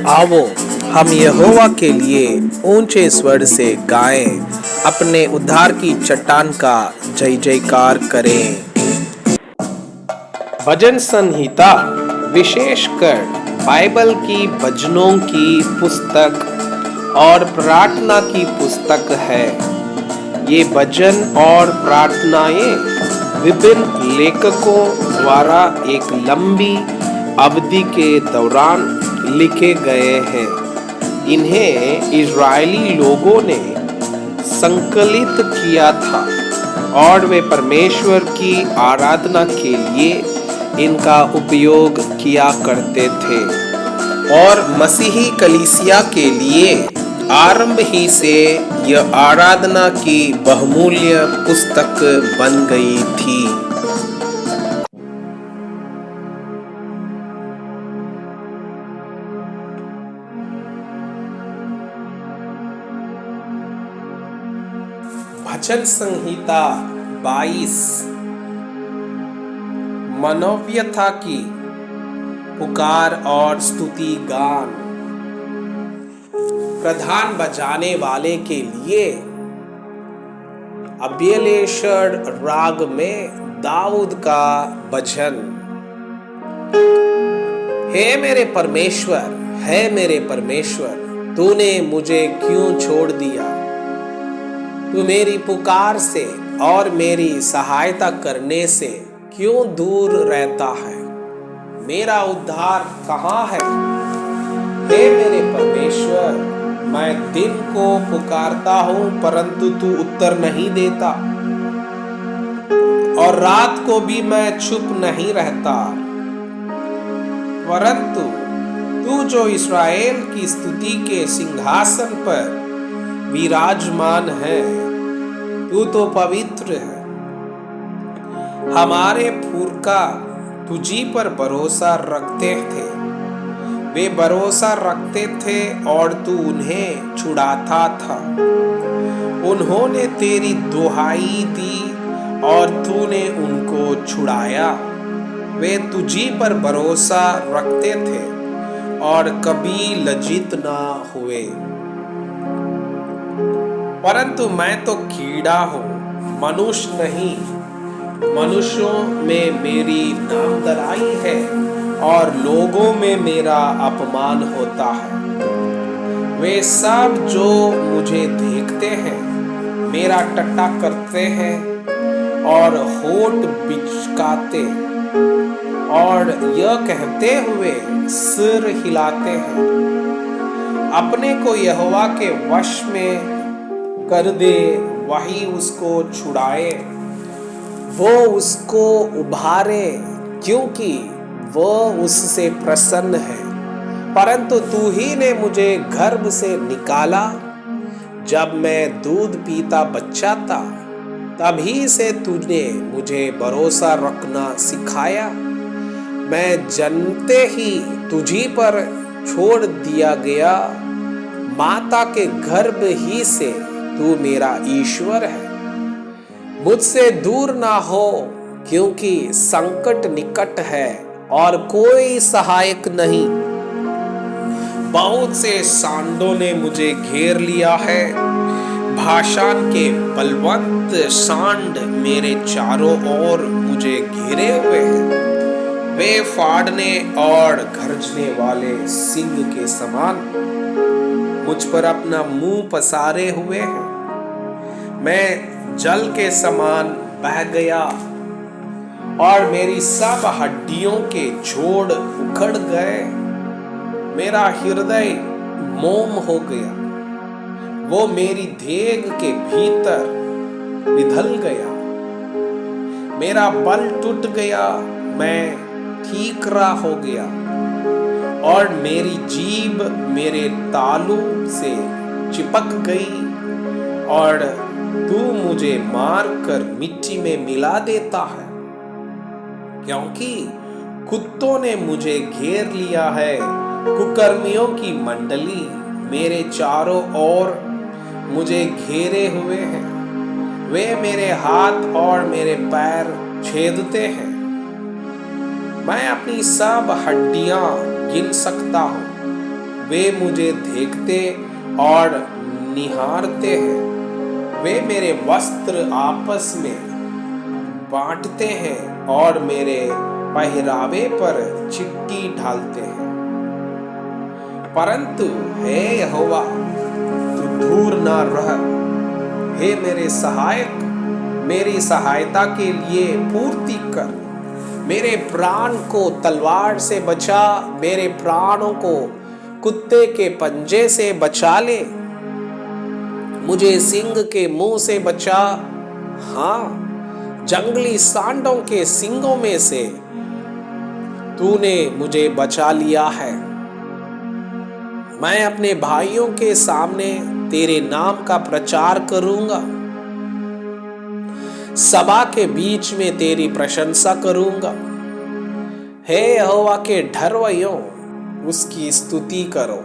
आओ हम यहोवा के लिए ऊंचे स्वर से गाएं, अपने उद्धार की चट्टान का जय जयकार करें। भजन संहिता विशेषकर बाइबल की भजनों की पुस्तक और प्रार्थना की पुस्तक है। ये भजन और प्रार्थनाएं विभिन्न लेखकों द्वारा एक लंबी अवधि के दौरान लिखे गए हैं। इन्हें इजरायली लोगों ने संकलित किया था और वे परमेश्वर की आराधना के लिए इनका उपयोग किया करते थे और मसीही कलीसिया के लिए आरंभ ही से यह आराधना की बहुमूल्य पुस्तक बन गई थी। भजन संहिता 22 मनोव्यथा की पुकार और स्तुति गान। प्रधान बजाने वाले के लिए अब्यलेशर राग में दाऊद का भजन। हे मेरे परमेश्वर, तूने मुझे क्यों छोड़ दिया? तू मेरी पुकार से और मेरी सहायता करने से क्यों दूर रहता है? मेरा उद्धार कहाँ है? हे मेरे परमेश्वर, मैं दिन को पुकारता हूँ परंतु तू उत्तर नहीं देता, और रात को भी मैं चुप नहीं रहता। परंतु तू जो इस्राएल की स्तुति के सिंहासन पर विराजमान है, तू तो पवित्र है। हमारे पुरखा तुझी पर भरोसा रखते थे, वे भरोसा रखते थे और तू उन्हें छुड़ाता था। उन्होंने तेरी दुहाई दी और तूने उनको छुड़ाया। वे तुझी पर भरोसा रखते थे और कभी लज्जित ना हुए। परंतु मैं तो कीड़ा हूँ, मनुष्य नहीं। मनुष्यों में मेरी नामधराई है और लोगों में मेरा अपमान होता है। वे सब जो मुझे देखते हैं मेरा टट्टा करते हैं और होठ बिचकाते और यह कहते हुए सिर हिलाते हैं, अपने को यहोवा के वश में कर दे, वही उसको छुड़ाए, वो उसको उभारे, क्योंकि वो उससे प्रसन्न है। परंतु तू ही ने मुझे गर्भ से निकाला, जब मैं दूध पीता बच्चा था, तभी से तूने मुझे भरोसा रखना सिखाया। मैं जन्मते ही तुझी पर छोड़ दिया गया, माता के गर्भ ही से तू मेरा ईश्वर है। मुझसे दूर ना हो, क्योंकि संकट निकट है और कोई सहायक नहीं। बहुत से सांडों ने मुझे घेर लिया है, भाषान के बलवंत सांड मेरे चारों ओर मुझे घेरे हुए हैं। वे फाड़ने और गरजने वाले सिंह के समान मुझ पर अपना मुंह पसारे हुए हैं। मैं जल के समान बह गया और मेरी सब हड्डियों के जोड़ उखड़ गए। मेरा हृदय मोम हो गया, वो मेरी देह के भीतर पिघल गया। मेरा बल टूट गया, मैं ठीकरा हो गया और मेरी जीभ मेरे तालू से चिपक गई और तू मुझे मार कर मिट्टी में मिला देता है, क्योंकि कुत्तों ने मुझे घेर लिया है। कुकर्मियों की मंडली मेरे चारों ओर मुझे घेरे हुए हैं। वे मेरे हाथ और मेरे पैर छेदते हैं मैं अपनी सब हड्डियां गिन सकता हूँ। वे मुझे देखते और निहारते हैं। वे मेरे वस्त्र आपस में बांटते हैं और मेरे पहरावे पर चिट्ठी डालते हैं। परंतु हे यहोवा, तू दूर न रह। हे मेरे सहायक, मेरी सहायता के लिए पूर्ति कर। मेरे प्राण को तलवार से बचा, मेरे प्राणों को कुत्ते के पंजे से बचा ले। मुझे सिंह के मुंह से बचा, हाँ, जंगली सांडों के सींगों में से तूने मुझे बचा लिया है। मैं अपने भाइयों के सामने तेरे नाम का प्रचार करूंगा। सभा के बीच में तेरी प्रशंसा करूंगा। हे यहोवा के डरवैयों, उसकी स्तुति करो।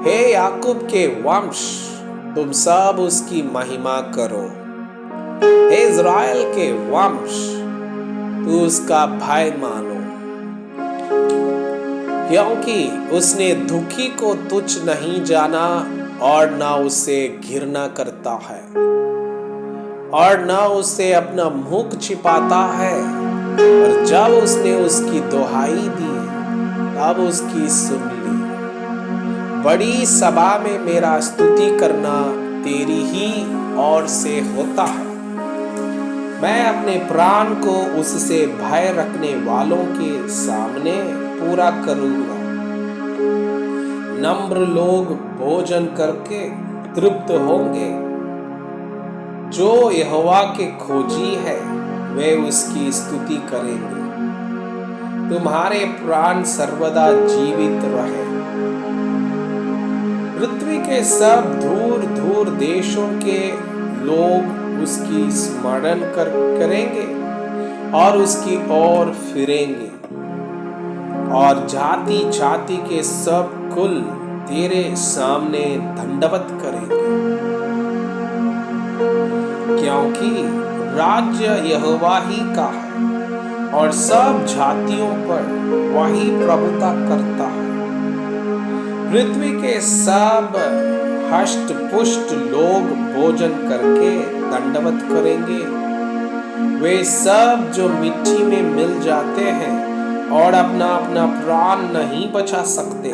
हे याकूब के वंश, तुम सब उसकी महिमा करो। हे इज़राइल के वंश, तू उसका भय मानो, क्योंकि उसने दुखी को तुच्छ नहीं जाना और न उसे घृणा करता है और न उससे अपना मुख छिपाता है। और जब उसने उसकी दुहाई दी तब उसकी सुन ली। बड़ी सभा में मेरा स्तुति करना तेरी ही ओर से होता है। मैं अपने प्राण को उससे भय रखने वालों के सामने पूरा करूंगा। नम्र लोग भोजन करके तृप्त होंगे। जो यहोवा के खोजी है वे उसकी स्तुति करेंगे। तुम्हारे प्राण सर्वदा जीवित रहे। पृथ्वी के सब दूर दूर देशों के लोग उसकी स्मरण करेंगे और उसकी ओर फिरेंगे। और जाति जाति के सब कुल तेरे सामने दंडवत करेंगे, क्योंकि राज्य यहोवा ही का है और सब जातियों पर वही प्रभुता करता है। पृथ्वी के सब हष्ट पुष्ट लोग भोजन करके दंडवत करेंगे। वे सब जो मिट्टी में मिल जाते हैं और अपना अपना प्राण नहीं बचा सकते,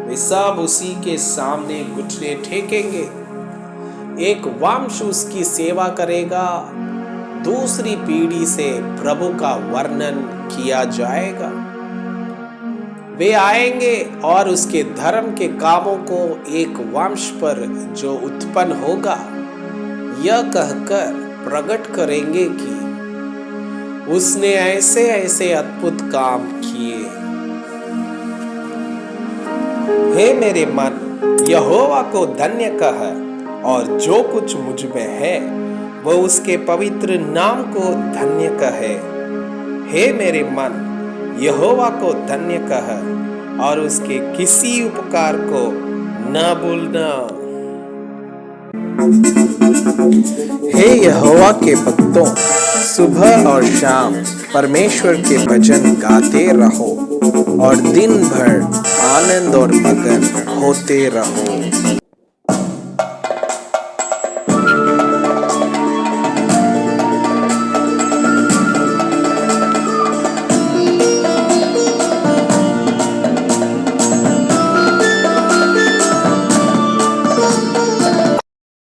वे सब उसी के सामने घुटने टेकेंगे। एक वंश उसकी सेवा करेगा, दूसरी पीढ़ी से प्रभु का वर्णन किया जाएगा। वे आएंगे और उसके धर्म के कामों को एक वंश पर जो उत्पन्न होगा यह कहकर प्रकट करेंगे कि उसने ऐसे ऐसे अद्भुत काम किए। हे मेरे मन, यहोवा को धन्य कह और जो कुछ मुझ में है वह उसके पवित्र नाम को धन्य कहे। हे मेरे मन, यहोवा को धन्य कह और उसके किसी उपकार को न भूलना। हे यहोवा के भक्तों, सुबह और शाम परमेश्वर के भजन गाते रहो और दिन भर आनंद और मगन होते रहो।